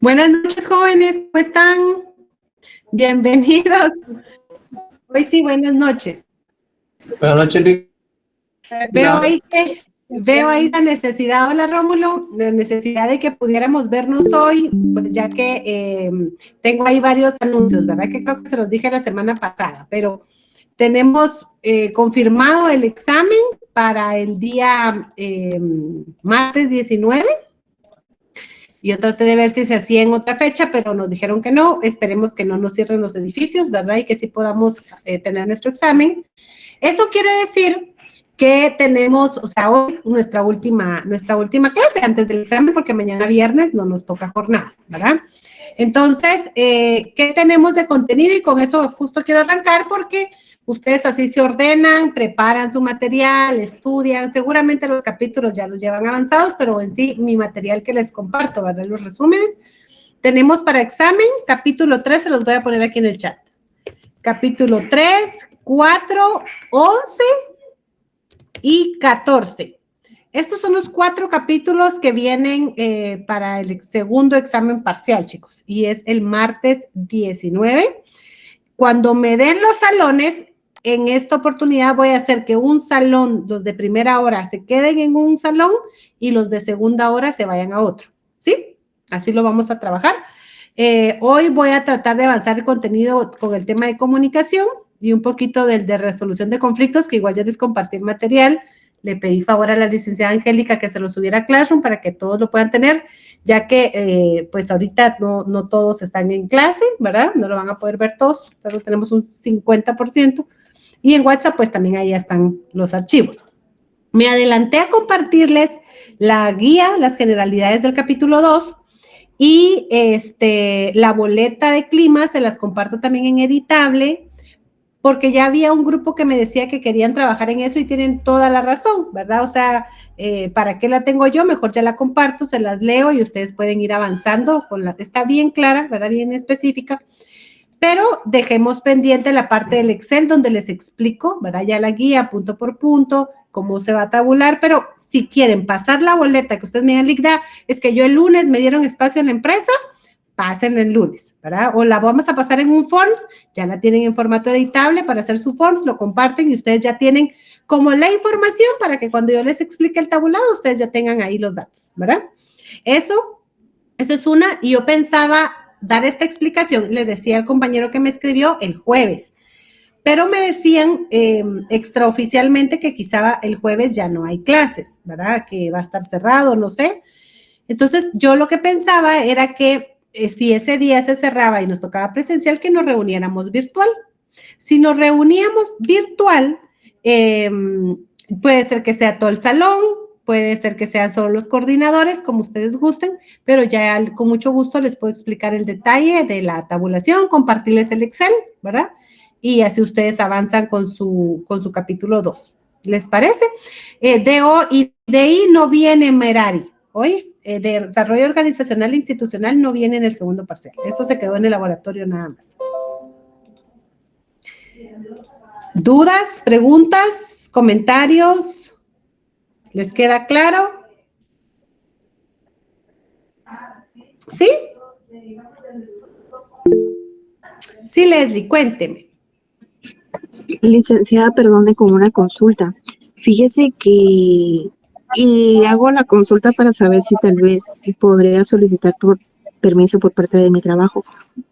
Buenas noches, jóvenes, ¿cómo están? Bienvenidos. Hoy sí, buenas noches. Buenas noches, Veo ahí la necesidad, hola Rómulo, la necesidad de que pudiéramos vernos hoy, pues ya que tengo ahí varios anuncios, ¿verdad? Que creo que se los dije la semana pasada, pero tenemos confirmado el examen para el día martes 19. Yo traté de ver si se hacía en otra fecha, pero nos dijeron que no. Esperemos que no nos cierren los edificios, ¿verdad? Y que sí podamos tener nuestro examen. Eso quiere decir que tenemos, o sea, hoy nuestra última clase antes del examen, porque mañana viernes no nos toca jornada, ¿verdad? Entonces, ¿qué tenemos de contenido? Y con eso justo quiero arrancar porque ustedes así se ordenan, preparan su material, estudian, seguramente los capítulos ya los llevan avanzados, pero en sí mi material que les comparto, ¿verdad? Los resúmenes. Tenemos para examen, capítulo 3, se los voy a poner aquí en el chat. Capítulo 3, 4, 11 y 14. Estos son los 4 capítulos que vienen para el segundo examen parcial, chicos, y es el martes 19. Cuando me den los salones, en esta oportunidad voy a hacer que un salón, los de primera hora, se queden en un salón y los de segunda hora se vayan a otro, ¿sí? Así lo vamos a trabajar. Hoy voy a tratar de avanzar el contenido con el tema de comunicación y un poquito del de resolución de conflictos, que igual ya les compartí el material. Le pedí favor a la licenciada Angélica que se lo subiera a Classroom para que todos lo puedan tener, ya que pues ahorita no todos están en clase, ¿verdad? No lo van a poder ver todos, solo tenemos un 50%. Y en WhatsApp pues también ahí están los archivos. Me adelanté a compartirles la guía, las generalidades del capítulo 2 y la boleta de clima se las comparto también en editable, porque ya había un grupo que me decía que querían trabajar en eso y tienen toda la razón, ¿verdad? O sea, ¿para qué la tengo yo? Mejor ya la comparto, se las leo y ustedes pueden ir avanzando con la, está bien clara, ¿verdad? Bien específica, pero dejemos pendiente la parte del Excel donde les explico, ¿verdad? Ya la guía punto por punto, cómo se va a tabular, pero si quieren pasar la boleta, que ustedes me digan, Ligda, es que yo el lunes me dieron espacio en la empresa, pasen el lunes, ¿verdad? O la vamos a pasar en un Forms, ya la tienen en formato editable para hacer su Forms, lo comparten y ustedes ya tienen como la información para que cuando yo les explique el tabulado, ustedes ya tengan ahí los datos, ¿verdad? Eso es una, y yo pensaba dar esta explicación, le decía al compañero que me escribió el jueves, pero me decían extraoficialmente que quizá el jueves ya no hay clases, ¿verdad? Que va a estar cerrado, no sé. Entonces, yo lo que pensaba era que si ese día se cerraba y nos tocaba presencial, que nos reuniéramos virtual. Si nos reuníamos virtual, puede ser que sea todo el salón, puede ser que sean solo los coordinadores, como ustedes gusten, pero ya con mucho gusto les puedo explicar el detalle de la tabulación, compartirles el Excel, ¿verdad? Y así ustedes avanzan con su capítulo 2. ¿Les parece? Y de ahí no viene Merari. Oye, de desarrollo organizacional e institucional no viene en el segundo parcial. Eso se quedó en el laboratorio nada más. ¿Dudas, preguntas, comentarios? ¿Les queda claro? ¿Sí? Sí, Leslie, cuénteme. Licenciada, perdone con una consulta. Fíjese que hago la consulta para saber si tal vez podría solicitar por permiso por parte de mi trabajo,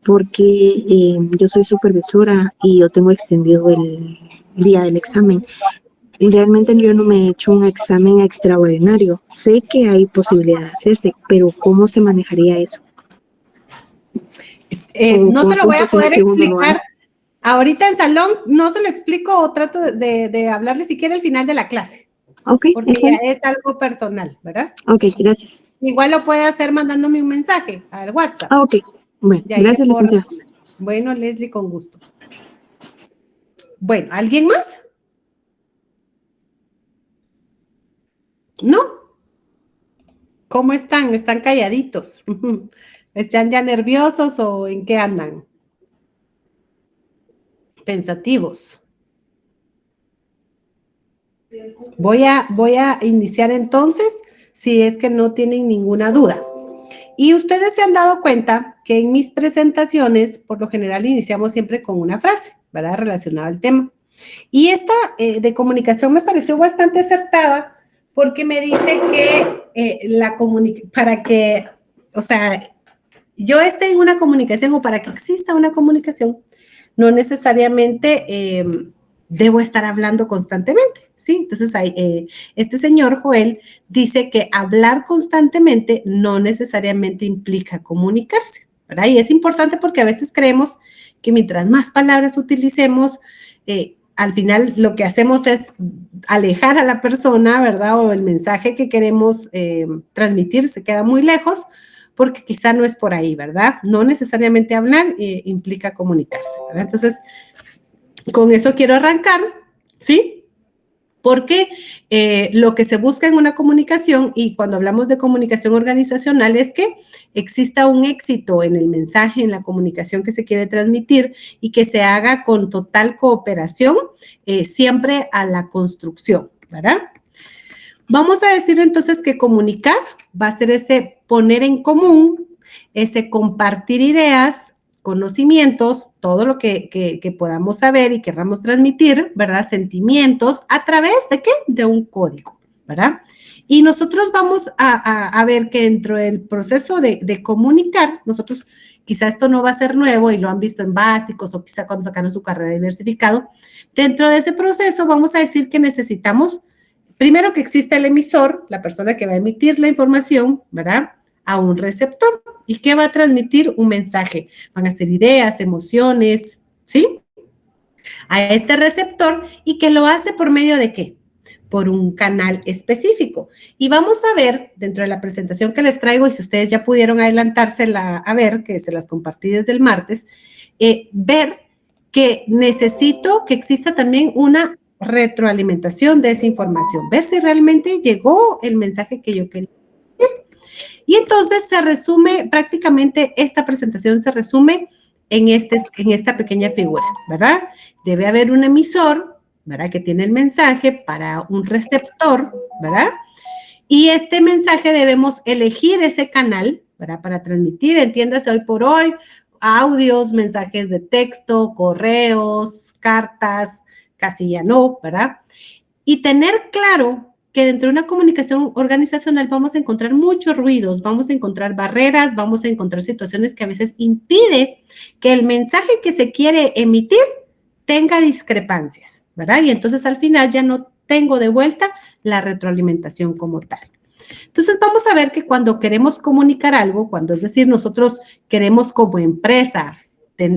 porque yo soy supervisora y yo tengo extendido el día del examen. Realmente yo no me he hecho un examen extraordinario. Sé que hay posibilidad de hacerse, pero ¿cómo se manejaría eso? No se lo voy a poder explicar. Ahorita en salón no se lo explico o trato de hablarle si quiere al final de la clase. Ok. Porque ya es algo personal, ¿verdad? Ok, gracias. Igual lo puede hacer mandándome un mensaje al WhatsApp. Ok, bueno, gracias, licenciada. Bueno, Leslie, con gusto. Bueno, ¿alguien más? ¿No? ¿Cómo están? ¿Están calladitos? ¿Están ya nerviosos o en qué andan? Pensativos. Voy a iniciar entonces, si es que no tienen ninguna duda. Y ustedes se han dado cuenta que en mis presentaciones, por lo general, iniciamos siempre con una frase, ¿verdad? Relacionada al tema. Y esta de comunicación me pareció bastante acertada porque me dice que para que, o sea, yo esté en una comunicación o para que exista una comunicación, no necesariamente debo estar hablando constantemente, ¿sí? Entonces, este señor Joel dice que hablar constantemente no necesariamente implica comunicarse, ¿verdad? Y es importante porque a veces creemos que mientras más palabras utilicemos, al final lo que hacemos es alejar a la persona, ¿verdad? O el mensaje que queremos transmitir se queda muy lejos porque quizá no es por ahí, ¿verdad? No necesariamente hablar implica comunicarse, ¿verdad? Entonces, con eso quiero arrancar, ¿sí? Porque lo que se busca en una comunicación, y cuando hablamos de comunicación organizacional, es que exista un éxito en el mensaje, en la comunicación que se quiere transmitir y que se haga con total cooperación, siempre a la construcción, ¿verdad? Vamos a decir entonces que comunicar va a ser ese poner en común, ese compartir ideas, conocimientos, todo lo que podamos saber y queramos transmitir, ¿verdad? Sentimientos, ¿a través de qué? De un código, ¿verdad? Y nosotros vamos a ver que dentro del proceso de comunicar, nosotros, quizá esto no va a ser nuevo y lo han visto en básicos o quizá cuando sacaron su carrera de diversificado, dentro de ese proceso vamos a decir que necesitamos, primero, que exista el emisor, la persona que va a emitir la información, ¿verdad? A un receptor. ¿Y qué va a transmitir? Un mensaje. Van a ser ideas, emociones, ¿sí? A este receptor, y que lo hace por medio de ¿qué? Por un canal específico. Y vamos a ver, dentro de la presentación que les traigo, y si ustedes ya pudieron adelantársela a ver, que se las compartí desde el martes, ver que necesito que exista también una retroalimentación de esa información, ver si realmente llegó el mensaje que yo quería. Y entonces se resume, prácticamente esta presentación se resume en esta pequeña figura, ¿verdad? Debe haber un emisor, ¿verdad? Que tiene el mensaje para un receptor, ¿verdad? Y este mensaje debemos elegir ese canal, ¿verdad? Para transmitir, entiéndase hoy por hoy, audios, mensajes de texto, correos, cartas, casi ya no, ¿verdad? Y tener claro que dentro de una comunicación organizacional vamos a encontrar muchos ruidos, vamos a encontrar barreras, vamos a encontrar situaciones que a veces impide que el mensaje que se quiere emitir tenga discrepancias, ¿verdad? Y entonces al final ya no tengo de vuelta la retroalimentación como tal. Entonces vamos a ver que cuando queremos comunicar algo, cuando es decir nosotros queremos como empresa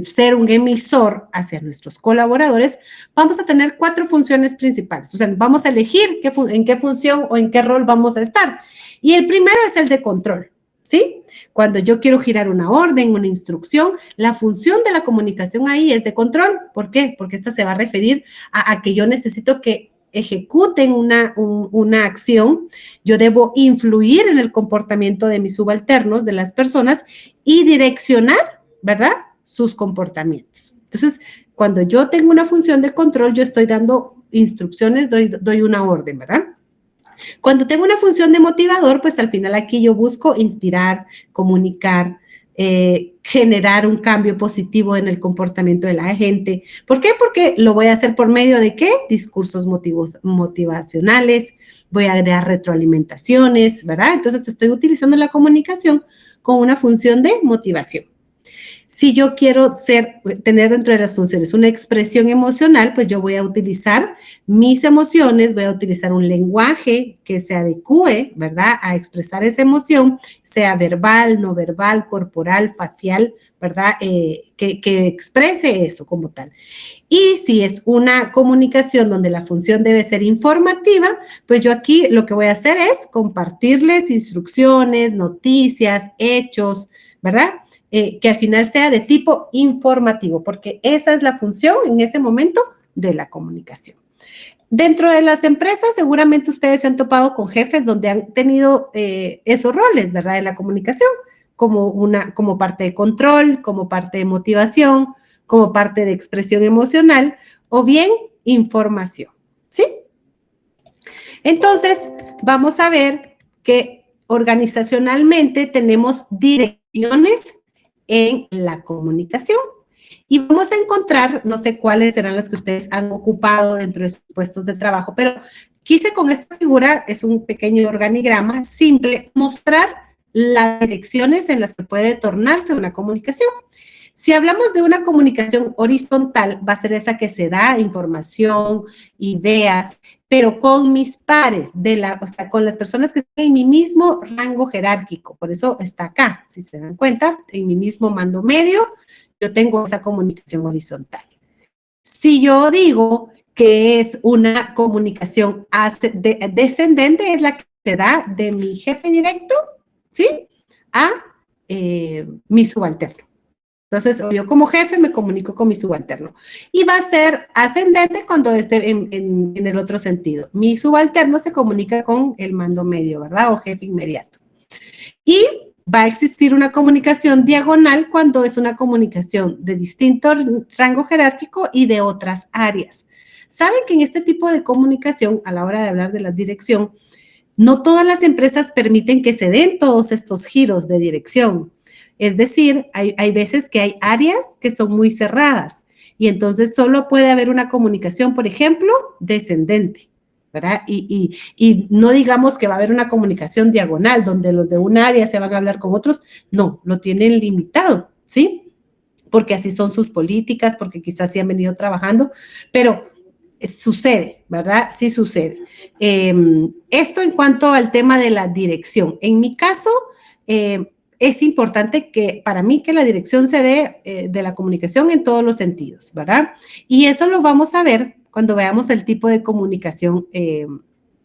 ser un emisor hacia nuestros colaboradores, vamos a tener 4 funciones principales. O sea, vamos a elegir en qué función o en qué rol vamos a estar. Y el primero es el de control, ¿sí? Cuando yo quiero girar una orden, una instrucción, la función de la comunicación ahí es de control. ¿Por qué? Porque esta se va a referir a que yo necesito que ejecuten una acción, yo debo influir en el comportamiento de mis subalternos, de las personas, y direccionar, ¿verdad?, sus comportamientos. Entonces, cuando yo tengo una función de control, yo estoy dando instrucciones, doy una orden, ¿verdad? Cuando tengo una función de motivador, pues al final aquí yo busco inspirar, comunicar, generar un cambio positivo en el comportamiento de la gente. ¿Por qué? Porque lo voy a hacer por medio de ¿qué? Discursos motivacionales, voy a dar retroalimentaciones, ¿verdad? Entonces estoy utilizando la comunicación con una función de motivación. Si yo quiero tener dentro de las funciones una expresión emocional, pues yo voy a utilizar mis emociones, voy a utilizar un lenguaje que se adecue, ¿verdad?, a expresar esa emoción, sea verbal, no verbal, corporal, facial, ¿verdad?, que exprese eso como tal. Y si es una comunicación donde la función debe ser informativa, pues yo aquí lo que voy a hacer es compartirles instrucciones, noticias, hechos, ¿verdad?, que al final sea de tipo informativo, porque esa es la función en ese momento de la comunicación. Dentro de las empresas, seguramente ustedes se han topado con jefes donde han tenido esos roles, ¿verdad?, de la comunicación, como parte de control, como parte de motivación, como parte de expresión emocional, o bien información, ¿sí? Entonces, vamos a ver que organizacionalmente tenemos direcciones en la comunicación. Y vamos a encontrar, no sé cuáles serán las que ustedes han ocupado dentro de sus puestos de trabajo, pero quise con esta figura, es un pequeño organigrama simple, mostrar las direcciones en las que puede tornarse una comunicación. Si hablamos de una comunicación horizontal, va a ser esa que se da información, ideas, pero con mis pares, o sea, con las personas que están en mi mismo rango jerárquico. Por eso está acá, si se dan cuenta, en mi mismo mando medio, yo tengo esa comunicación horizontal. Si yo digo que es una comunicación descendente, es la que se da de mi jefe directo, ¿sí? A mi subalterno. Entonces, yo como jefe me comunico con mi subalterno. Y va a ser ascendente cuando esté en el otro sentido. Mi subalterno se comunica con el mando medio, ¿verdad? O jefe inmediato. Y va a existir una comunicación diagonal cuando es una comunicación de distinto rango jerárquico y de otras áreas. Saben que en este tipo de comunicación, a la hora de hablar de la dirección, no todas las empresas permiten que se den todos estos giros de dirección. Es decir, hay veces que hay áreas que son muy cerradas y entonces solo puede haber una comunicación, por ejemplo, descendente, ¿verdad? Y no digamos que va a haber una comunicación diagonal donde los de un área se van a hablar con otros. No, lo tienen limitado, ¿sí? Porque así son sus políticas, porque quizás sí han venido trabajando, pero sucede, ¿verdad? Sí sucede. Esto en cuanto al tema de la dirección. En mi caso, es importante que para mí que la dirección se dé de la comunicación en todos los sentidos, ¿verdad? Y eso lo vamos a ver cuando veamos el tipo de comunicación que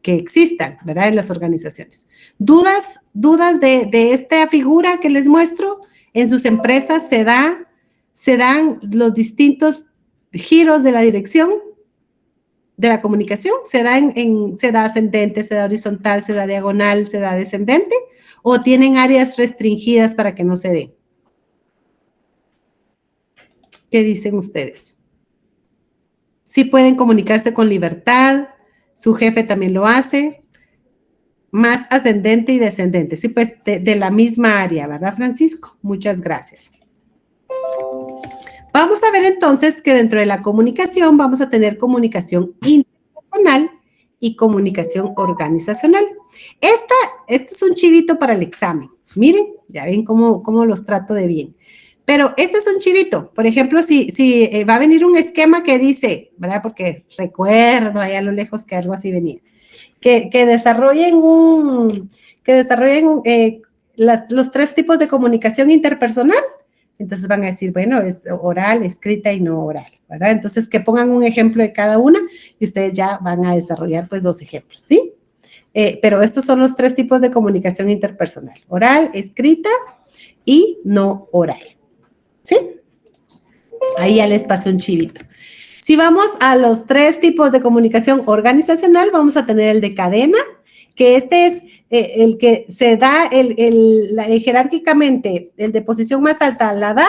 existan, ¿verdad? En las organizaciones. ¿Dudas de esta figura que les muestro? En sus empresas se dan los distintos giros de la dirección de la comunicación, se da ascendente, se da horizontal, se da diagonal, se da descendente, o tienen áreas restringidas para que no se dé. ¿Qué dicen ustedes? Sí pueden comunicarse con libertad, su jefe también lo hace, más ascendente y descendente, sí, pues de la misma área, ¿verdad, Francisco? Muchas gracias. Vamos a ver entonces que dentro de la comunicación vamos a tener comunicación interpersonal y comunicación organizacional. Este es un chivito para el examen. Miren, ya ven cómo los trato de bien. Pero este es un chivito. Por ejemplo, si va a venir un esquema que dice, ¿verdad? Porque recuerdo allá a lo lejos que algo así venía. Que desarrollen los 3 tipos de comunicación interpersonal. Entonces van a decir, bueno, es oral, escrita y no oral, ¿verdad? Entonces que pongan un ejemplo de cada una y ustedes ya van a desarrollar pues 2 ejemplos, ¿sí? Pero estos son los 3 tipos de comunicación interpersonal, oral, escrita y no oral, ¿sí? Ahí ya les pasé un chivito. Si vamos a los 3 tipos de comunicación organizacional, vamos a tener el de cadena, que este es el que se da jerárquicamente, el de posición más alta la da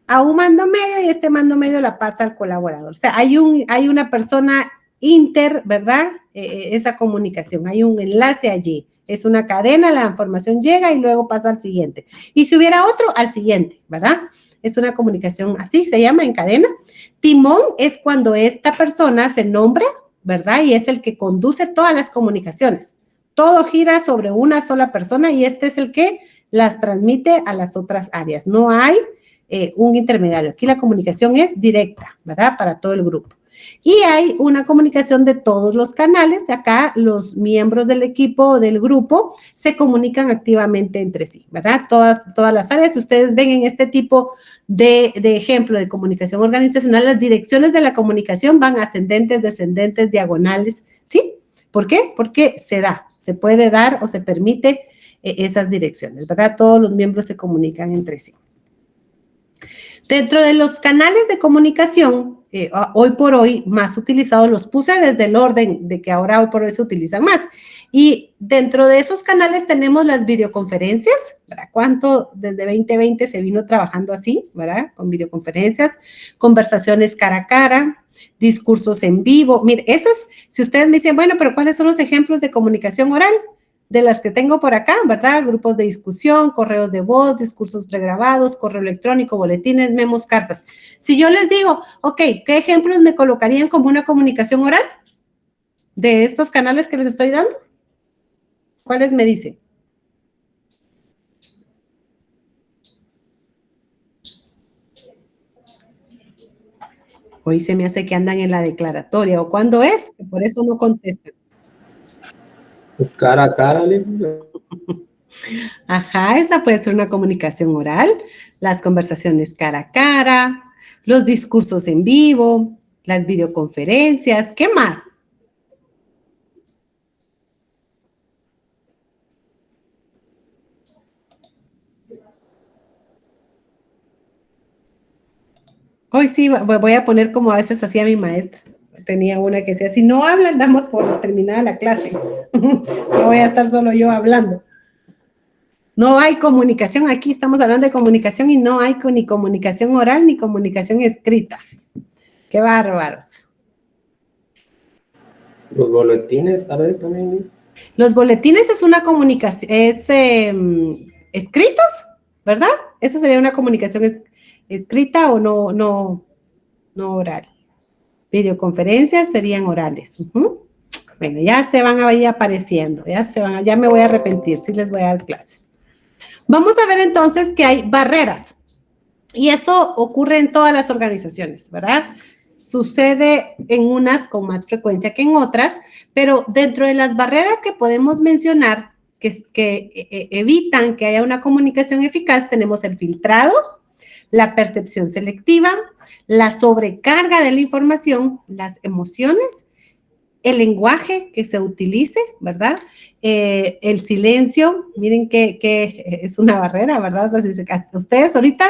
a un mando medio y este mando medio la pasa al colaborador. O sea, hay una persona ¿verdad? Esa comunicación, hay un enlace allí. Es una cadena, la información llega y luego pasa al siguiente. Y si hubiera otro, al siguiente, ¿verdad? Es una comunicación así, se llama en cadena. Timón es cuando esta persona se nombra, ¿verdad? Y es el que conduce todas las comunicaciones. Todo gira sobre una sola persona y este es el que las transmite a las otras áreas. No hay un intermediario. Aquí la comunicación es directa, ¿verdad? Para todo el grupo. Y hay una comunicación de todos los canales. Acá los miembros del equipo o del grupo se comunican activamente entre sí, ¿verdad? Todas las áreas. Ustedes ven en este tipo de ejemplo de comunicación organizacional, las direcciones de la comunicación van ascendentes, descendentes, diagonales, ¿sí? ¿Por qué? Porque se puede dar o se permite esas direcciones, ¿verdad? Todos los miembros se comunican entre sí. Dentro de los canales de comunicación, hoy por hoy más utilizados, los puse desde el orden de que ahora hoy por hoy se utilizan más. Y dentro de esos canales tenemos las videoconferencias, ¿verdad? ¿Cuánto desde 2020 se vino trabajando así, ¿verdad? Con videoconferencias, conversaciones cara a cara, discursos en vivo. Mire, esas, si ustedes me dicen, bueno, pero ¿cuáles son los ejemplos de comunicación oral? de las que tengo por acá, ¿verdad? Grupos de discusión, correos de voz, discursos pregrabados, correo electrónico, boletines, memos, cartas. Si yo les digo, ok, ¿qué ejemplos me colocarían como una comunicación oral de estos canales que les estoy dando? ¿Cuáles me dicen? Hoy se me hace que andan en la declaratoria. ¿O cuándo es? Por eso no contestan. Pues cara a cara, Ajá, esa puede ser una comunicación oral. Las conversaciones cara a cara, los discursos en vivo, las videoconferencias. ¿Qué más? Hoy sí, voy a poner como a veces hacía mi maestra. Tenía una que decía, si no hablan, damos por terminada la clase. No voy a estar solo yo hablando. No hay comunicación, aquí estamos hablando de comunicación y no hay ni comunicación oral ni comunicación escrita. ¡Qué bárbaros! Los boletines, tal vez también. Los boletines es una comunicación, es escritos, ¿verdad? Esa sería una comunicación escrita o no oral. Videoconferencias serían orales. Bueno, ya se van a ir apareciendo, ya me voy a arrepentir, sí les voy a dar clases. Vamos a ver entonces que hay barreras. Y esto ocurre en todas las organizaciones, ¿verdad? Sucede en unas con más frecuencia que en otras, pero dentro de las barreras que podemos mencionar que evitan que haya una comunicación eficaz, tenemos el filtrado, la percepción selectiva, la sobrecarga de la información, las emociones, el lenguaje que se utilice, ¿verdad? El silencio, miren que es una barrera, ¿verdad? O sea, si ustedes ahorita,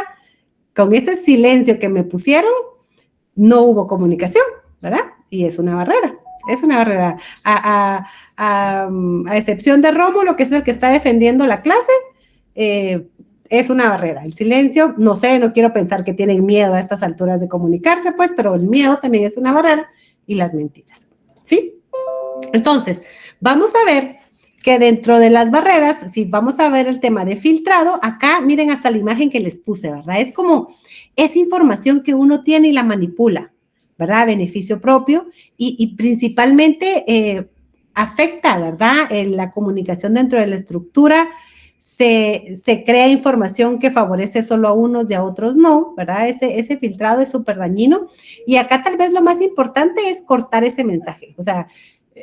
con ese silencio que me pusieron, no hubo comunicación, ¿verdad? Y es una barrera. A excepción de Rómulo, que es el que está defendiendo la clase, es una barrera. El silencio, no sé, no quiero pensar que tienen miedo a estas alturas de comunicarse, pues, pero el miedo también es una barrera y las mentiras, ¿sí? Entonces, vamos a ver que dentro de las barreras, si vamos a ver el tema de filtrado, acá miren hasta la imagen que les puse, ¿verdad? Es como esa información que uno tiene y la manipula, ¿verdad? Beneficio propio y principalmente afecta, ¿verdad? La comunicación dentro de la estructura, se crea información que favorece solo a unos y a otros no, ¿verdad? Ese filtrado es súper dañino y acá tal vez lo más importante es cortar ese mensaje, o sea,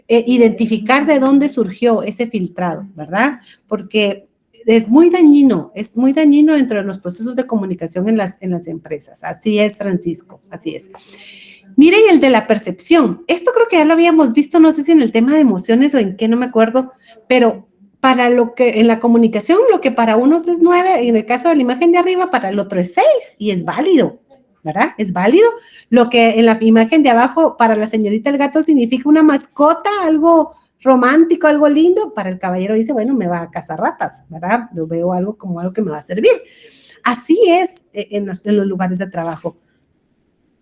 identificar de dónde surgió ese filtrado, ¿verdad? Porque es muy dañino dentro de los procesos de comunicación en las empresas. Así es, Francisco, así es. Miren el de la percepción. Esto creo que ya lo habíamos visto, no sé si en el tema de emociones o en qué, no me acuerdo, pero para lo que en la comunicación, lo que para unos es 9, en el caso de la imagen de arriba, para el otro es 6 y es válido, ¿verdad? Es válido. Lo que en la imagen de abajo para la señorita el gato significa una mascota, algo romántico, algo lindo, para el caballero dice, bueno, me va a cazar ratas, ¿verdad? Lo veo algo como algo que me va a servir. Así es en los lugares de trabajo.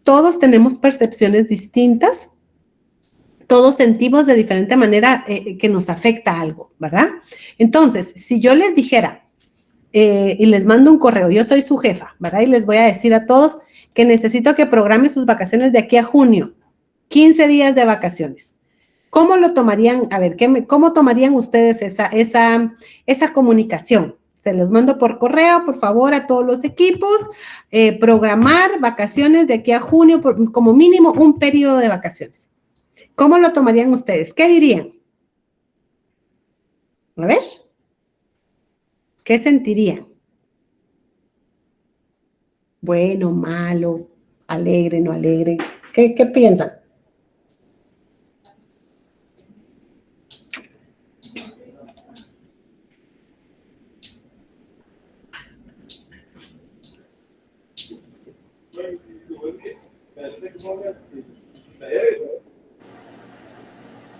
Todos tenemos percepciones distintas, todos sentimos de diferente manera que nos afecta algo, ¿verdad? Entonces, si yo les dijera y les mando un correo, yo soy su jefa, ¿verdad? Y les voy a decir a todos que necesito que programen sus vacaciones de aquí a junio, 15 días de vacaciones. ¿Cómo lo tomarían? A ver, ¿cómo tomarían ustedes esa comunicación? Se los mando por correo, por favor, a todos los equipos, programar vacaciones de aquí a junio, como mínimo un periodo de vacaciones. ¿Cómo lo tomarían ustedes? ¿Qué dirían? A ver. ¿Qué sentirían? Bueno, malo, alegre, no alegre. ¿Qué piensan?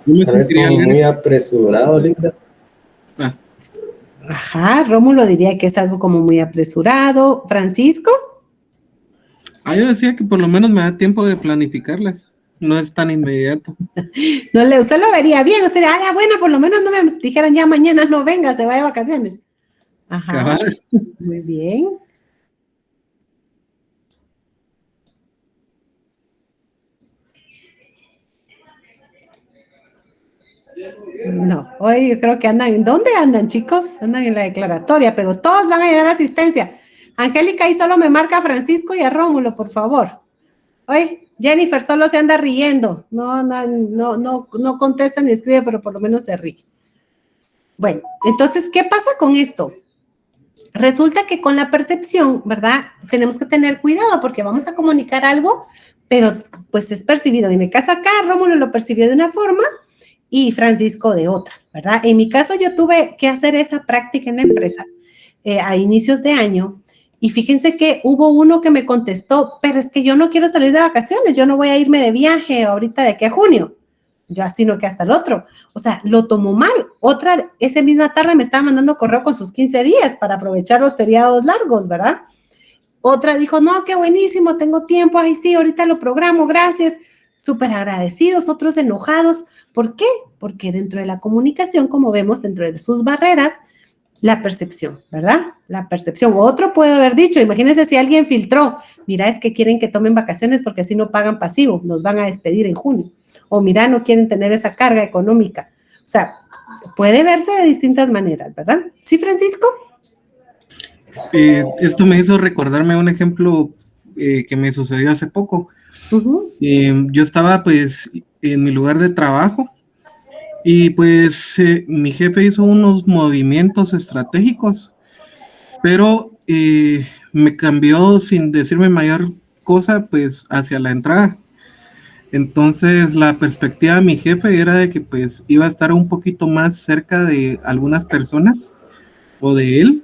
Yo me sentiría muy apresurado, Linda. Ajá, Rómulo diría que es algo como muy apresurado. ¿Francisco? Yo decía que por lo menos me da tiempo de planificarlas. no es tan inmediato. No le, usted lo vería bien, usted diría, bueno, por lo menos no me dijeron ya mañana no venga, se va de vacaciones. Ajá, Cabal. muy bien. No, hoy yo creo que andan, ¿en dónde andan, chicos? Andan en la declaratoria, pero todos van a llegar a asistencia. Angélica ahí solo me marca a Francisco y a Rómulo, por favor. Oye, Jennifer solo se anda riendo, no contesta ni escribe, pero por lo menos se ríe. Bueno, entonces, ¿qué pasa con esto? Resulta que con la percepción, ¿verdad? Tenemos que tener cuidado porque vamos a comunicar algo, pero pues es percibido. En mi caso acá, Rómulo lo percibió de una forma y Francisco de otra, ¿verdad? En mi caso yo tuve que hacer esa práctica en la empresa a inicios de año y fíjense que hubo uno que me contestó, pero es que yo no quiero salir de vacaciones, yo no voy a irme de viaje ahorita de aquí a junio, ya sino que hasta el otro. O sea, lo tomó mal. Otra, esa misma tarde me estaba mandando correo con sus 15 días para aprovechar los feriados largos, ¿verdad? Otra dijo, no, qué buenísimo, tengo tiempo, ay sí, ahorita lo programo, gracias. Súper agradecidos, otros enojados. ¿Por qué? Porque dentro de la comunicación, como vemos, dentro de sus barreras, la percepción, ¿verdad? La percepción. Otro puede haber dicho, imagínense si alguien filtró, mira, es que quieren que tomen vacaciones porque así no pagan pasivo, nos van a despedir en junio. O mira, no quieren tener esa carga económica. O sea, puede verse de distintas maneras, ¿verdad? ¿Sí, Francisco? Esto me hizo recordarme un ejemplo que me sucedió hace poco. Yo estaba pues en mi lugar de trabajo y pues mi jefe hizo unos movimientos estratégicos, pero me cambió sin decirme mayor cosa pues hacia la entrada. Entonces la perspectiva de mi jefe era de que pues iba a estar un poquito más cerca de algunas personas o de él,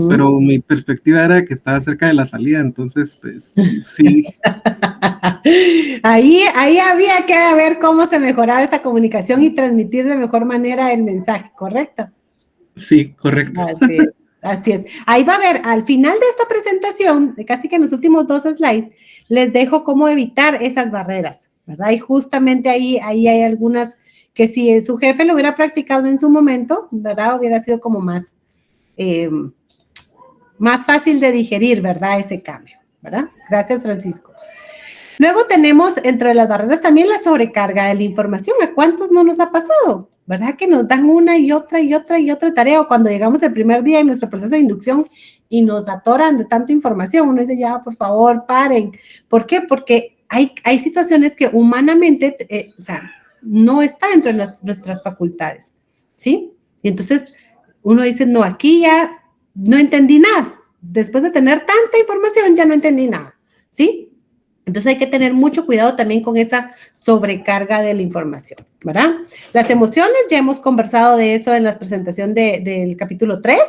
pero mi perspectiva era de que estaba cerca de la salida, entonces pues sí. Ahí había que ver cómo se mejoraba esa comunicación y transmitir de mejor manera el mensaje, ¿correcto? Sí, correcto. Así es, así es. Ahí va a ver, al final de esta presentación, de casi que en los últimos 2 slides, les dejo cómo evitar esas barreras, ¿verdad? Y justamente ahí hay algunas que si su jefe lo hubiera practicado en su momento, ¿verdad? Hubiera sido como más fácil de digerir, ¿verdad? Ese cambio, ¿verdad? Gracias, Francisco. Luego tenemos entre las barreras también la sobrecarga de la información. ¿A cuántos no nos ha pasado? ¿Verdad? Que nos dan una y otra tarea, o cuando llegamos el primer día en nuestro proceso de inducción y nos atoran de tanta información, uno dice, ya, por favor, paren. ¿Por qué? Porque hay situaciones que humanamente, o sea, no está dentro de nuestras facultades, ¿sí? Y entonces uno dice, no, aquí ya no entendí nada. Después de tener tanta información, ya no entendí nada, ¿sí? Entonces hay que tener mucho cuidado también con esa sobrecarga de la información, ¿verdad? Las emociones, ya hemos conversado de eso en la presentación del capítulo 3.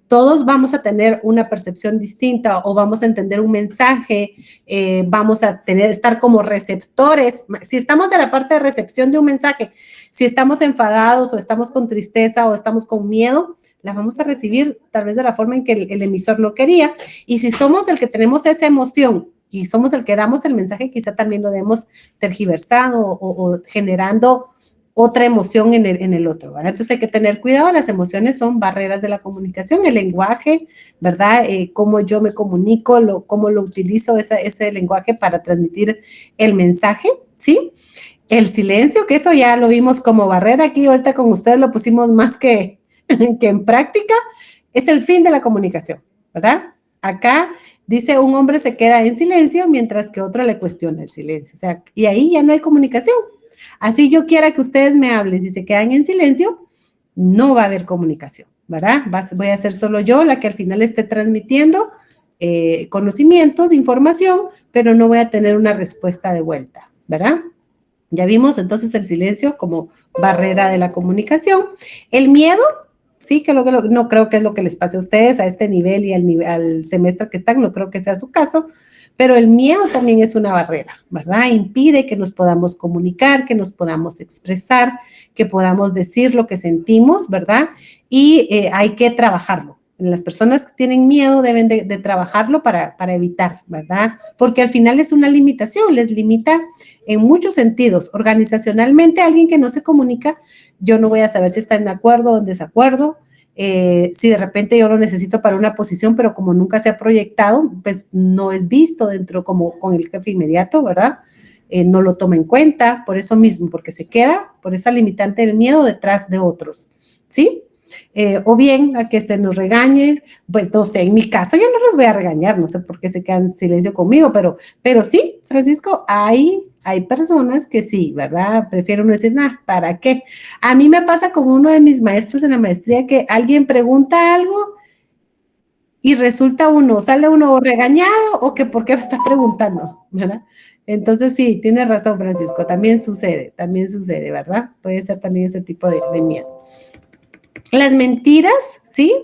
Todos vamos a tener una percepción distinta o vamos a entender un mensaje, vamos a estar como receptores. Si estamos de la parte de recepción de un mensaje, si estamos enfadados o estamos con tristeza o estamos con miedo, la vamos a recibir tal vez de la forma en que el emisor no quería. Y si somos el que tenemos esa emoción y somos el que damos el mensaje, quizá también lo demos tergiversado o generando otra emoción en el otro, ¿verdad? Entonces hay que tener cuidado, las emociones son barreras de la comunicación, el lenguaje, ¿verdad? Cómo yo me comunico, cómo lo utilizo ese lenguaje para transmitir el mensaje, ¿sí? El silencio, que eso ya lo vimos como barrera aquí, ahorita con ustedes lo pusimos más que en práctica, es el fin de la comunicación, ¿verdad? Acá dice, un hombre se queda en silencio mientras que otro le cuestiona el silencio. O sea, y ahí ya no hay comunicación. Así yo quiera que ustedes me hablen, si se quedan en silencio, no va a haber comunicación, ¿verdad? Voy a ser solo yo la que al final esté transmitiendo conocimientos, información, pero no voy a tener una respuesta de vuelta, ¿verdad? Ya vimos entonces el silencio como barrera de la comunicación. El miedo, sí, que no creo que es lo que les pase a ustedes a este nivel y al semestre que están, no creo que sea su caso, pero el miedo también es una barrera, ¿verdad? Impide que nos podamos comunicar, que nos podamos expresar, que podamos decir lo que sentimos, ¿verdad? Y hay que trabajarlo, Las personas que tienen miedo deben de trabajarlo para evitar, ¿verdad? Porque al final es una limitación, les limita en muchos sentidos. Organizacionalmente, alguien que no se comunica, yo no voy a saber si está en acuerdo o en desacuerdo. Si de repente yo lo necesito para una posición, pero como nunca se ha proyectado, pues no es visto dentro como con el jefe inmediato, ¿verdad? No lo toma en cuenta por eso mismo, porque se queda por esa limitante del miedo detrás de otros, ¿sí? O bien a que se nos regañe, pues no sé, en mi caso yo no los voy a regañar, no sé por qué se quedan en silencio conmigo, pero sí, Francisco, hay personas que sí, ¿verdad? Prefiero no decir nada, ¿para qué? A mí me pasa con uno de mis maestros en la maestría que alguien pregunta algo y resulta sale uno regañado o que por qué está preguntando, ¿verdad? Entonces sí, tiene razón Francisco, también sucede, ¿verdad? Puede ser también ese tipo de miedo. Las mentiras, ¿sí?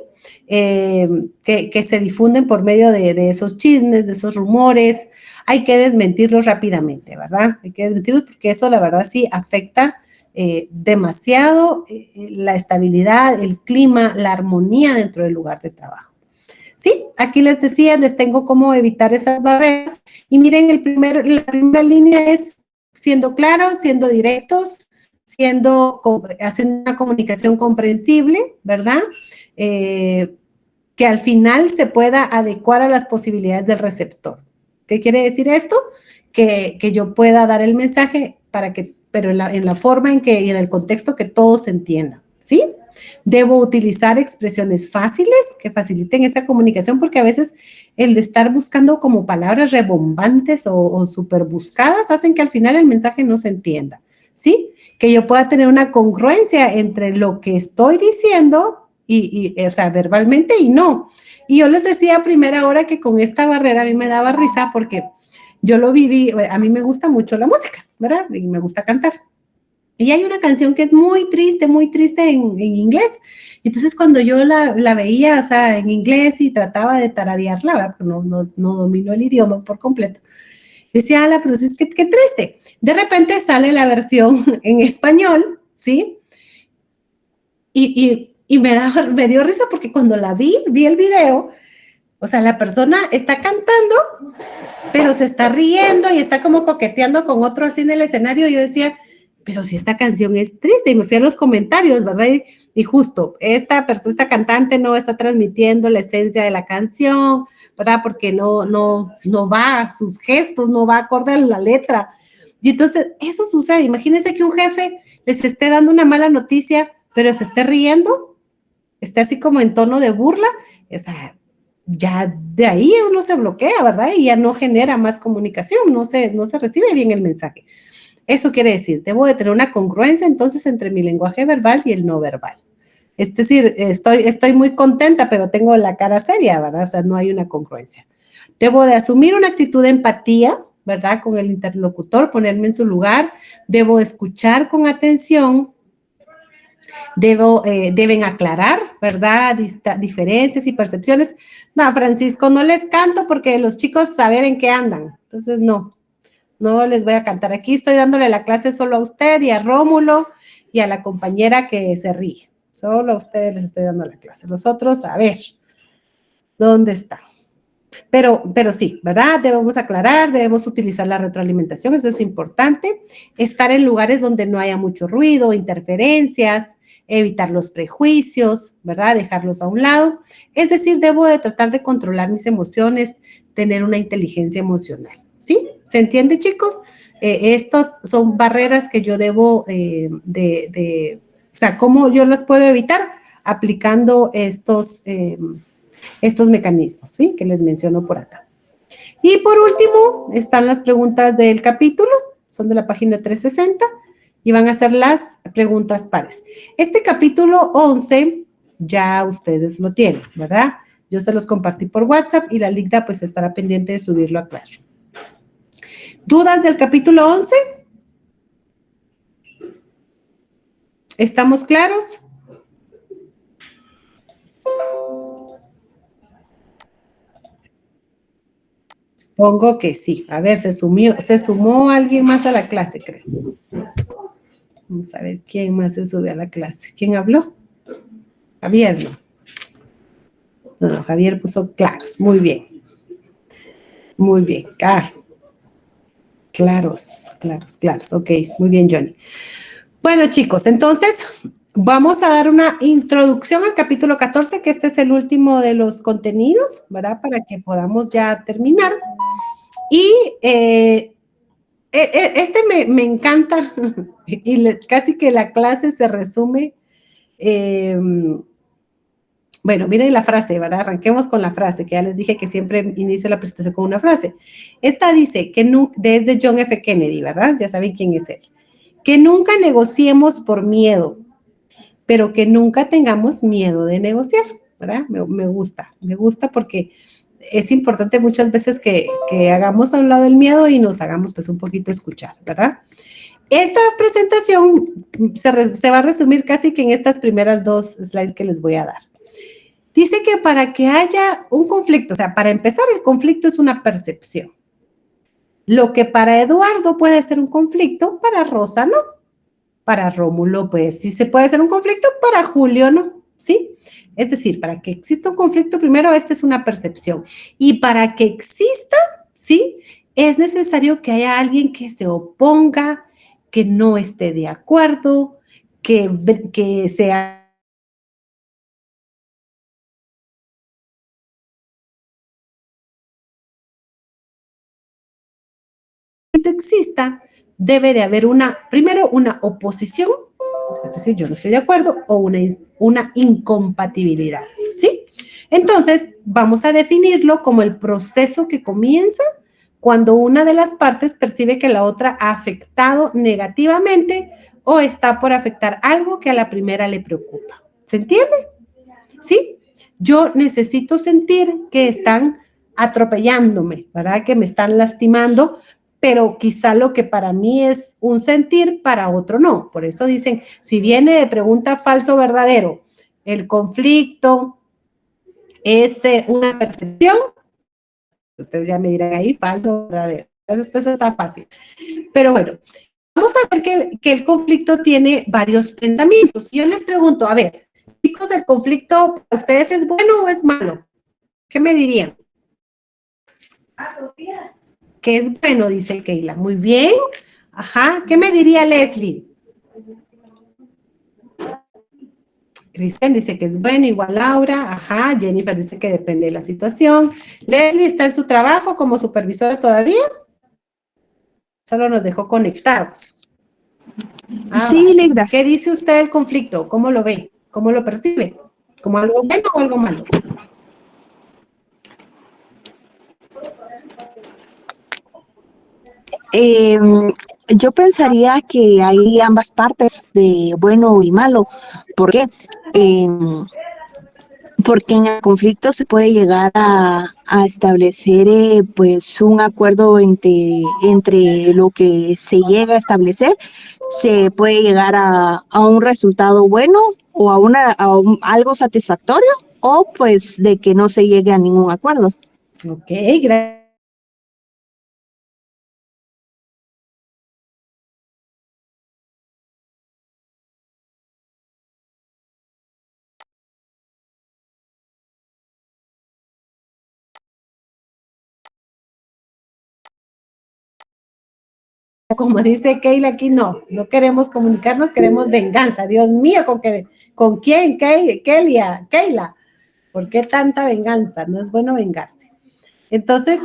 Que se difunden por medio de esos chismes, de esos rumores, hay que desmentirlos rápidamente, ¿verdad? Hay que desmentirlos porque eso, la verdad, sí afecta demasiado la estabilidad, el clima, la armonía dentro del lugar de trabajo. Sí, aquí les decía, les tengo cómo evitar esas barreras. Y miren, la primera línea es siendo claros, siendo directos, haciendo una comunicación comprensible, ¿verdad? Que al final se pueda adecuar a las posibilidades del receptor. ¿Qué quiere decir esto? Que yo pueda dar el mensaje pero en la forma y en el contexto que todos entiendan, ¿sí? Debo utilizar expresiones fáciles que faciliten esa comunicación porque a veces el de estar buscando como palabras rebombantes o súper buscadas hacen que al final el mensaje no se entienda, ¿sí? Que yo pueda tener una congruencia entre lo que estoy diciendo o sea, verbalmente y no. Y yo les decía a primera hora que con esta barrera a mí me daba risa porque yo lo viví, a mí me gusta mucho la música, ¿verdad? Y me gusta cantar. Y hay una canción que es muy triste en inglés. Entonces, cuando yo la veía, o sea, en inglés y trataba de tararearla, ¿verdad? Porque no domino el idioma por completo. Yo decía, pero es que qué triste. De repente sale la versión en español, ¿sí? Y me dio risa porque cuando vi el video, o sea, la persona está cantando, pero se está riendo y está como coqueteando con otro así en el escenario. Y yo decía, pero si esta canción es triste, y me fui a los comentarios, ¿verdad? Y justo, esta cantante no está transmitiendo la esencia de la canción, ¿verdad? Porque no va, sus gestos no va acorde a la letra. Y entonces, eso sucede. Imagínense que un jefe les esté dando una mala noticia, pero se esté riendo, esté así como en tono de burla, o sea, ya de ahí uno se bloquea, ¿verdad? Y ya no genera más comunicación, no se recibe bien el mensaje. Eso quiere decir, debo de tener una congruencia entonces entre mi lenguaje verbal y el no verbal. Es decir, estoy muy contenta, pero tengo la cara seria, ¿verdad? O sea, no hay una congruencia. Debo de asumir una actitud de empatía, ¿verdad? Con el interlocutor, ponerme en su lugar. Debo escuchar con atención. Deben aclarar, ¿verdad? Diferencias y percepciones. No, Francisco, no les canto porque los chicos saben en qué andan. Entonces, no les voy a cantar. Aquí estoy dándole la clase solo a usted y a Rómulo y a la compañera que se ríe. Solo a ustedes les estoy dando la clase. Los otros, a ver, ¿dónde están? Pero sí, ¿verdad? Debemos aclarar, debemos utilizar la retroalimentación, eso es importante. Estar en lugares donde no haya mucho ruido, interferencias, evitar los prejuicios, ¿verdad? Dejarlos a un lado. Es decir, debo de tratar de controlar mis emociones, tener una inteligencia emocional, ¿sí? ¿Se entiende, chicos? Estas son barreras que yo debo o sea, ¿cómo yo las puedo evitar? Aplicando estos mecanismos, ¿sí? Que les menciono por acá. Y por último, están las preguntas del capítulo, son de la página 360, y van a ser las preguntas pares. Este capítulo 11 ya ustedes lo tienen, ¿verdad? Yo se los compartí por WhatsApp y la Ligda pues estará pendiente de subirlo a Classroom. ¿Dudas del capítulo 11? ¿Estamos claros? Supongo que sí. A ver, se sumó alguien más a la clase, creo. Vamos a ver quién más se sube a la clase. ¿Quién habló? Javier, ¿no? No, Javier puso claros. Muy bien. Muy bien. Claros. Ok, muy bien, Johnny. Bueno, chicos, entonces vamos a dar una introducción al capítulo 14, que este es el último de los contenidos, ¿verdad? Para que podamos ya terminar. Y este me encanta y casi que la clase se resume. Bueno, miren la frase, ¿verdad? Arranquemos con la frase, que ya les dije que siempre inicio la presentación con una frase. Esta dice que desde John F. Kennedy, ¿verdad? Ya saben quién es él. Que nunca negociemos por miedo, pero que nunca tengamos miedo de negociar, ¿verdad? Me gusta porque es importante muchas veces que hagamos a un lado el miedo y nos hagamos pues un poquito escuchar, ¿verdad? Esta presentación se va a resumir casi que en estas primeras 2 slides que les voy a dar. Dice que para que haya un conflicto, o sea, para empezar, el conflicto es una percepción. Lo que para Eduardo puede ser un conflicto, para Rosa no. Para Rómulo, pues sí se puede ser un conflicto, para Julio no, ¿sí? Es decir, para que exista un conflicto, primero, esta es una percepción. Y para que exista, ¿sí? Es necesario que haya alguien que se oponga, que no esté de acuerdo, que sea... exista, debe de haber primero una oposición, es decir, yo no estoy de acuerdo, o una incompatibilidad, ¿sí? Entonces, vamos a definirlo como el proceso que comienza cuando una de las partes percibe que la otra ha afectado negativamente o está por afectar algo que a la primera le preocupa. ¿Se entiende? ¿Sí? Yo necesito sentir que están atropellándome, ¿verdad? Que me están lastimando, pero quizá lo que para mí es un sentir, para otro no. Por eso dicen, si viene de pregunta falso o verdadero, el conflicto es una percepción, ustedes ya me dirán ahí, falso o verdadero. Esto está fácil. Pero bueno, vamos a ver que el conflicto tiene varios pensamientos. Yo les pregunto, a ver, chicos, ¿el conflicto para ustedes es bueno o es malo? ¿Qué me dirían? Sofía. Que es bueno, dice Keila. Muy bien. Ajá. ¿Qué me diría Leslie? Cristian dice que es bueno, igual Laura. Ajá. Jennifer dice que depende de la situación. Leslie está en su trabajo como supervisora todavía. Solo nos dejó conectados. Sí, Leida. ¿Qué dice usted del conflicto? ¿Cómo lo ve? ¿Cómo lo percibe? ¿Como algo bueno o algo malo? Yo pensaría que hay ambas partes de bueno y malo. ¿Por qué? Porque en el conflicto se puede llegar a establecer pues un acuerdo entre lo que se llega a establecer. Se puede llegar a un resultado bueno o algo satisfactorio, o pues de que no se llegue a ningún acuerdo. Ok, gracias. Como dice Keila aquí, no queremos comunicarnos, queremos venganza. Dios mío, ¿con quién? Keila, ¿por qué tanta venganza? No es bueno vengarse. Entonces,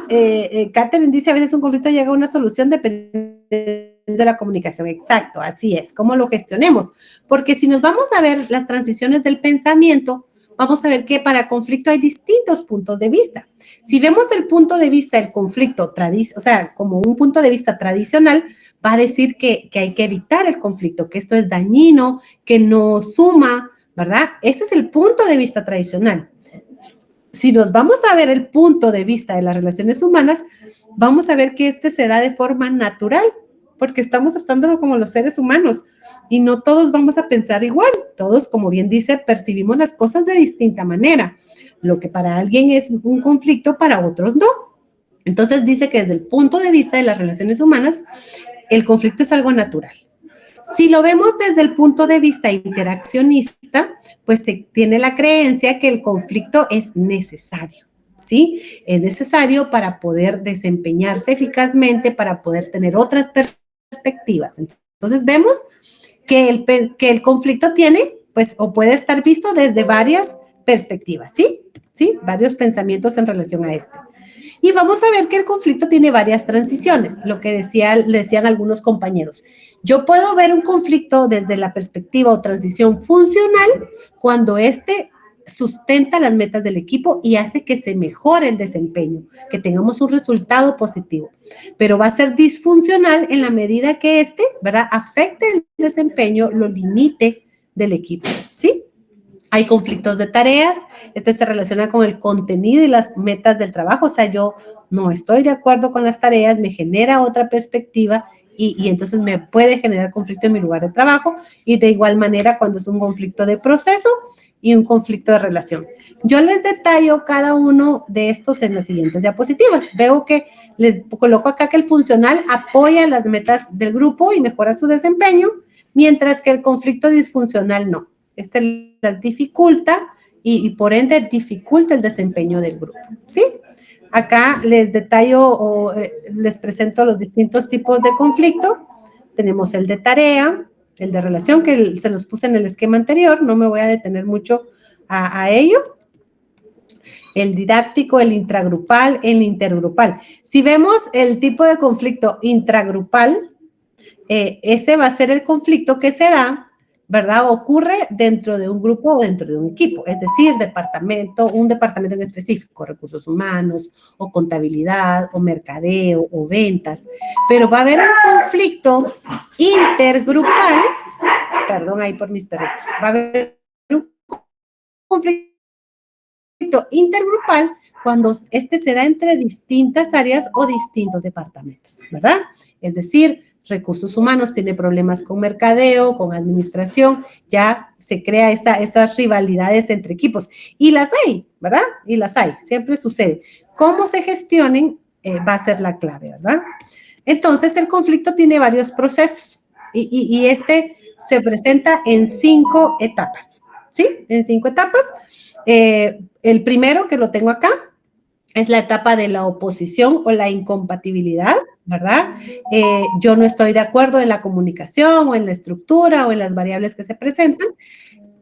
Catherine dice, a veces un conflicto llega a una solución dependiendo de la comunicación. Exacto, así es, cómo lo gestionemos. Porque si nos vamos a ver las transiciones del pensamiento, vamos a ver que para conflicto hay distintos puntos de vista. Si vemos el punto de vista del conflicto, o sea, como un punto de vista tradicional, va a decir que hay que evitar el conflicto, que esto es dañino, que no suma, ¿verdad? Ese es el punto de vista tradicional. Si nos vamos a ver el punto de vista de las relaciones humanas, vamos a ver que este se da de forma natural, porque estamos tratándolo como los seres humanos y no todos vamos a pensar igual. Todos, como bien dice, percibimos las cosas de distinta manera. Lo que para alguien es un conflicto, para otros no. Entonces dice que desde el punto de vista de las relaciones humanas, el conflicto es algo natural. Si lo vemos desde el punto de vista interaccionista, pues se tiene la creencia que el conflicto es necesario, ¿sí? Es necesario para poder desempeñarse eficazmente, para poder tener otras perspectivas. Entonces vemos que el conflicto tiene, pues, o puede estar visto desde varias perspectivas, ¿sí? ¿Sí? Varios pensamientos en relación a este. Y vamos a ver que el conflicto tiene varias transiciones, lo que decían algunos compañeros. Yo puedo ver un conflicto desde la perspectiva o transición funcional cuando este sustenta las metas del equipo y hace que se mejore el desempeño, que tengamos un resultado positivo. Pero va a ser disfuncional en la medida que ¿verdad?, afecte el desempeño, lo limite del equipo, ¿sí? Hay conflictos de tareas, se relaciona con el contenido y las metas del trabajo, o sea, yo no estoy de acuerdo con las tareas, me genera otra perspectiva y entonces me puede generar conflicto en mi lugar de trabajo, y de igual manera cuando es un conflicto de proceso y un conflicto de relación. Yo les detallo cada uno de estos en las siguientes diapositivas. Veo que les coloco acá que el funcional apoya las metas del grupo y mejora su desempeño, mientras que el conflicto disfuncional no. Las dificulta y por ende dificulta el desempeño del grupo, ¿sí? Acá les detallo o les presento los distintos tipos de conflicto. Tenemos el de tarea, el de relación, que se los puse en el esquema anterior, no me voy a detener mucho a ello. El didáctico, el intragrupal, el intergrupal. Si vemos el tipo de conflicto intragrupal, ese va a ser el conflicto que se da, ¿verdad? Ocurre dentro de un grupo o dentro de un equipo, es decir, un departamento en específico, recursos humanos, o contabilidad, o mercadeo, o ventas, pero va a haber un conflicto intergrupal, perdón ahí por mis perritos, va a haber un conflicto intergrupal cuando se da entre distintas áreas o distintos departamentos, ¿verdad? Es decir, recursos humanos tiene problemas con mercadeo, con administración, ya se crea esas rivalidades entre equipos. Y las hay, ¿verdad? Y las hay, siempre sucede. Cómo se gestionen va a ser la clave, ¿verdad? Entonces, el conflicto tiene varios procesos y se presenta en 5 etapas, ¿sí? En 5 etapas. El primero, que lo tengo acá, es la etapa de la oposición o la incompatibilidad, ¿verdad? Yo no estoy de acuerdo en la comunicación o en la estructura o en las variables que se presentan.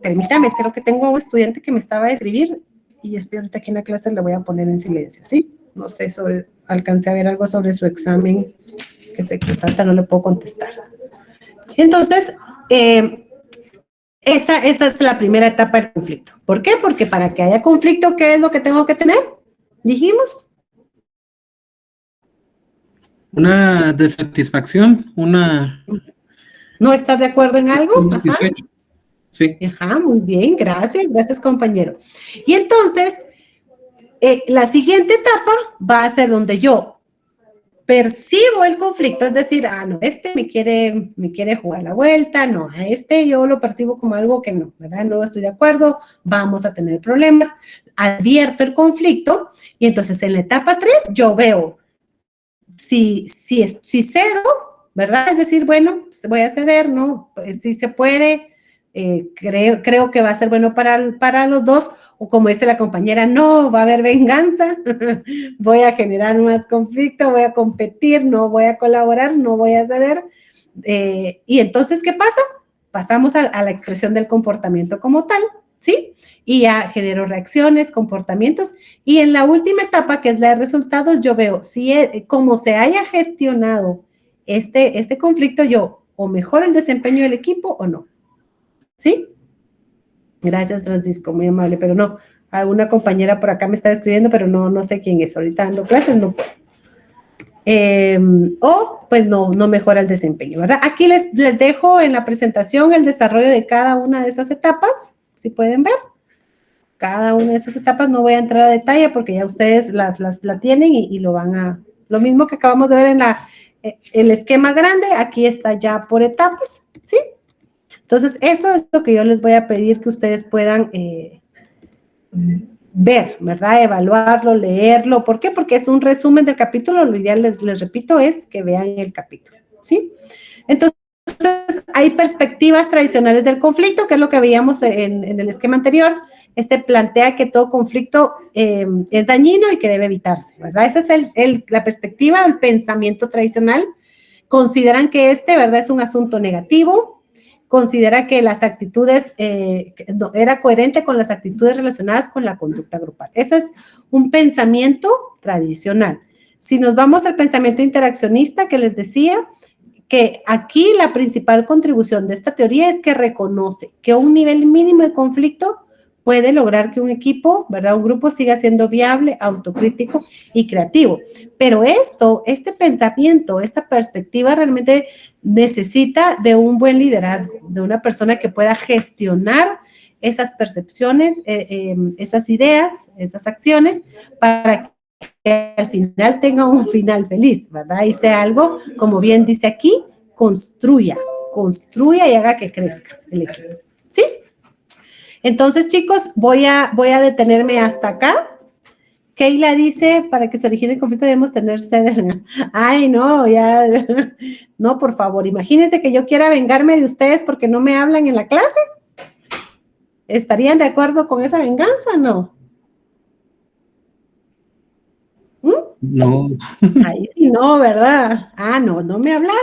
Permítame, sé lo que tengo un estudiante que me estaba a escribir y espero ahorita aquí en la clase le voy a poner en silencio, ¿sí? No sé, alcancé a ver algo sobre su examen que se cruzata, no le puedo contestar. Entonces, esa es la primera etapa del conflicto. ¿Por qué? Porque para que haya conflicto, ¿qué es lo que tengo que tener? Dijimos. Una desatisfacción, ¿No estar de acuerdo en algo? Satisfecho. Sí. Ajá, muy bien, gracias compañero. Y entonces, la siguiente etapa va a ser donde yo percibo el conflicto, es decir, no, me quiere jugar la vuelta, no, a yo lo percibo como algo que no, ¿verdad? No estoy de acuerdo, vamos a tener problemas, advierto el conflicto y entonces en la etapa 3 yo veo si cedo, ¿verdad? Es decir, bueno, voy a ceder, ¿no? Pues, si se puede, creo que va a ser bueno para los dos, o como dice la compañera, no, va a haber venganza, voy a generar más conflicto, voy a competir, no voy a colaborar, no voy a ceder. Y entonces, ¿qué pasa? Pasamos a la expresión del comportamiento como tal, ¿sí? Y ya genero reacciones, comportamientos, y en la última etapa, que es la de resultados, yo veo cómo se haya gestionado este conflicto, yo o mejoro el desempeño del equipo o no. ¿Sí? Gracias, Francisco, muy amable, pero no, alguna compañera por acá me está escribiendo, pero no sé quién es, ahorita dando clases, no puedo. O pues no mejora el desempeño, ¿verdad? Aquí les dejo en la presentación el desarrollo de cada una de esas etapas, si pueden ver. Cada una de esas etapas, no voy a entrar a detalle porque ya ustedes la tienen y lo mismo que acabamos de ver en el esquema grande, aquí está ya por etapas, ¿sí? Entonces, eso es lo que yo les voy a pedir que ustedes puedan ver, ¿verdad? Evaluarlo, leerlo. ¿Por qué? Porque es un resumen del capítulo. Lo ideal, les repito, es que vean el capítulo, ¿sí? Entonces, hay perspectivas tradicionales del conflicto, que es lo que veíamos en el esquema anterior. Este plantea que todo conflicto es dañino y que debe evitarse, ¿verdad? Esa es la perspectiva, el pensamiento tradicional. Consideran que ¿verdad?, es un asunto negativo. Considera que las actitudes, era coherente con las actitudes relacionadas con la conducta grupal. Ese es un pensamiento tradicional. Si nos vamos al pensamiento interaccionista que les decía, que aquí la principal contribución de esta teoría es que reconoce que un nivel mínimo de conflicto puede lograr que un equipo, ¿verdad?, un grupo siga siendo viable, autocrítico y creativo. Pero este pensamiento, esta perspectiva realmente necesita de un buen liderazgo, de una persona que pueda gestionar esas percepciones, esas ideas, esas acciones, para que al final tenga un final feliz, ¿verdad? Y sea algo, como bien dice aquí, construya y haga que crezca el equipo, ¿sí? Entonces, chicos, voy a detenerme hasta acá. Keila dice, para que se origine el conflicto debemos tener sede. Ay, no, ya, no, por favor, imagínense que yo quiera vengarme de ustedes porque no me hablan en la clase. ¿Estarían de acuerdo con esa venganza? No. No. Ahí sí no, ¿verdad? Ah, no me hablaron.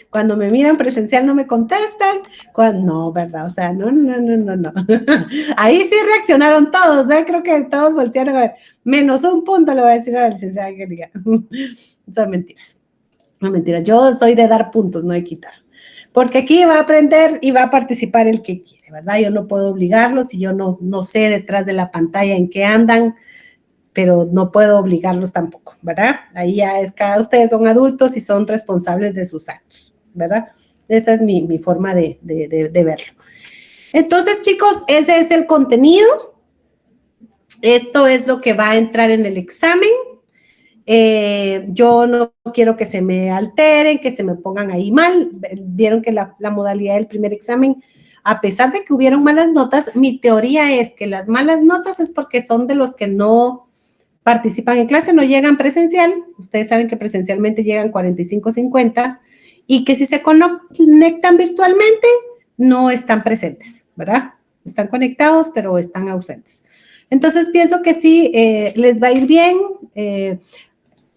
Cuando me miran presencial no me contestan. No, ¿verdad? O sea, no. Ahí sí reaccionaron todos, ¿eh? Creo que todos voltearon a ver. Menos un punto le voy a decir a la licenciada Angélica. Son mentiras. No, mentiras. Yo soy de dar puntos, no de quitar. Porque aquí va a aprender y va a participar el que quiere, ¿verdad? Yo no puedo obligarlos y yo no sé detrás de la pantalla en qué andan, pero no puedo obligarlos tampoco, ¿verdad? Ahí ya ustedes son adultos y son responsables de sus actos, ¿verdad? Esa es mi forma de verlo. Entonces, chicos, ese es el contenido. Esto es lo que va a entrar en el examen. Yo no quiero que se me alteren, que se me pongan ahí mal. Vieron que la modalidad del primer examen, a pesar de que hubieron malas notas, mi teoría es que las malas notas es porque son de los que no participan en clase, no llegan presencial. Ustedes saben que presencialmente llegan 45, 50 y que si se conectan virtualmente no están presentes, ¿verdad? Están conectados, pero están ausentes. Entonces, pienso que sí, les va a ir bien.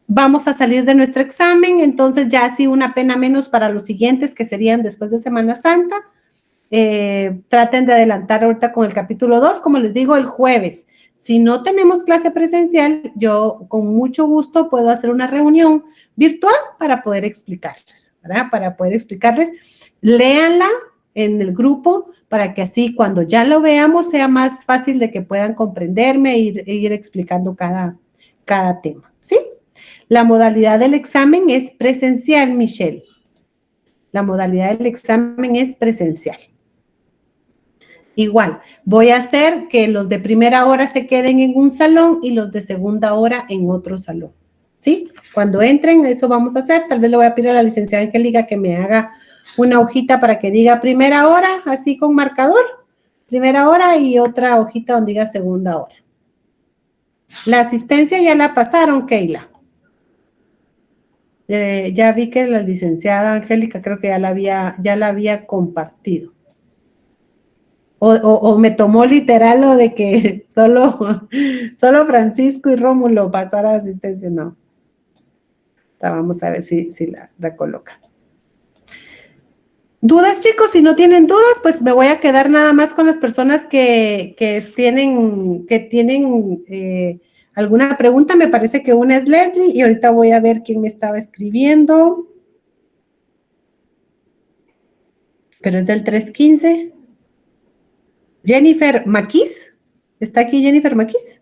Vamos a salir de nuestro examen, entonces ya sí una pena menos para los siguientes que serían después de Semana Santa. Traten de adelantar ahorita con el capítulo 2, como les digo, el jueves. Si no tenemos clase presencial, yo con mucho gusto puedo hacer una reunión virtual para poder explicarles, ¿verdad? Para poder explicarles, léanla en el grupo para que así cuando ya lo veamos sea más fácil de que puedan comprenderme e ir explicando cada tema, ¿sí? La modalidad del examen es presencial, Michelle. La modalidad del examen es presencial. Igual, voy a hacer que los de primera hora se queden en un salón y los de segunda hora en otro salón, ¿sí? Cuando entren, eso vamos a hacer. Tal vez le voy a pedir a la licenciada Angélica que me haga una hojita para que diga primera hora, así con marcador, primera hora y otra hojita donde diga segunda hora. La asistencia ya la pasaron, Keila. Ya vi que la licenciada Angélica creo que ya la había compartido. O me tomó literal lo de que solo Francisco y Rómulo pasaron a asistencia. No. Vamos a ver si la coloca. ¿Dudas, chicos? Si no tienen dudas, pues me voy a quedar nada más con las personas que tienen alguna pregunta. Me parece que una es Leslie y ahorita voy a ver quién me estaba escribiendo. Pero es del 315. Jennifer Maquis. ¿Está aquí Jennifer Maquis?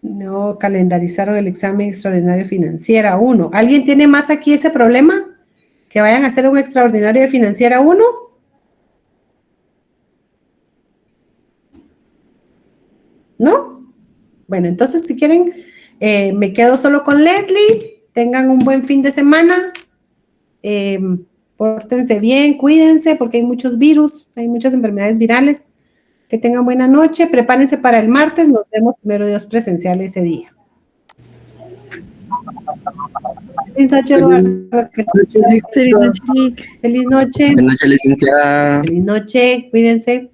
No, calendarizaron el examen extraordinario financiera 1. ¿Alguien tiene más aquí ese problema? ¿Que vayan a hacer un extraordinario de financiera 1? ¿No? Bueno, entonces si quieren, me quedo solo con Leslie. Tengan un buen fin de semana. Pórtense bien, cuídense porque hay muchos virus, hay muchas enfermedades virales. Que tengan buena noche, prepárense para el martes, nos vemos primero Dios presencial ese día. Feliz noche, Eduardo. Feliz noche, Nick. Feliz noche. Feliz noche, licenciada. Feliz noche, cuídense.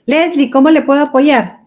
Leslie, ¿cómo le puedo apoyar?